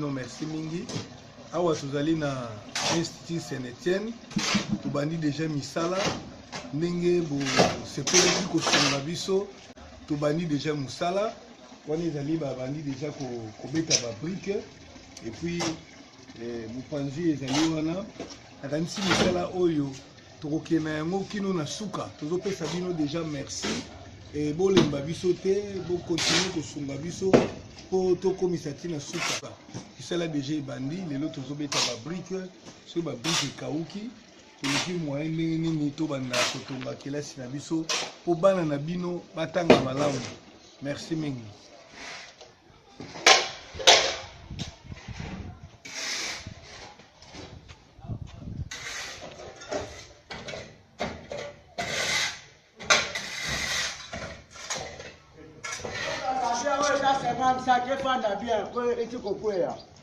bino merci mingi. Awa tozali na Institut Saint-Étienne. Tobandi déjà misala. Ndenge bo sepeleki kosunga biso. Tobandi déjà musala. Wana ezali babandi déjà kobeta ba brique. Et puis mopanzi ezali wana. Akanisi misala oyo tokokena yango kino na suka. Tozopesa bino déjà merci. Et bolemba biso te, bo continuer kosunga biso po tokomisa tina suka. Kisala déjà ebandi, lelo tozobeta ba brique, so ba brique ekauki, toloki moyen ndenge nini tobanda kotonga kelasi na biso po bana na bino batanga malamu. Merci mingi. Ça c'est même ça qui fait bien, que tu comprends.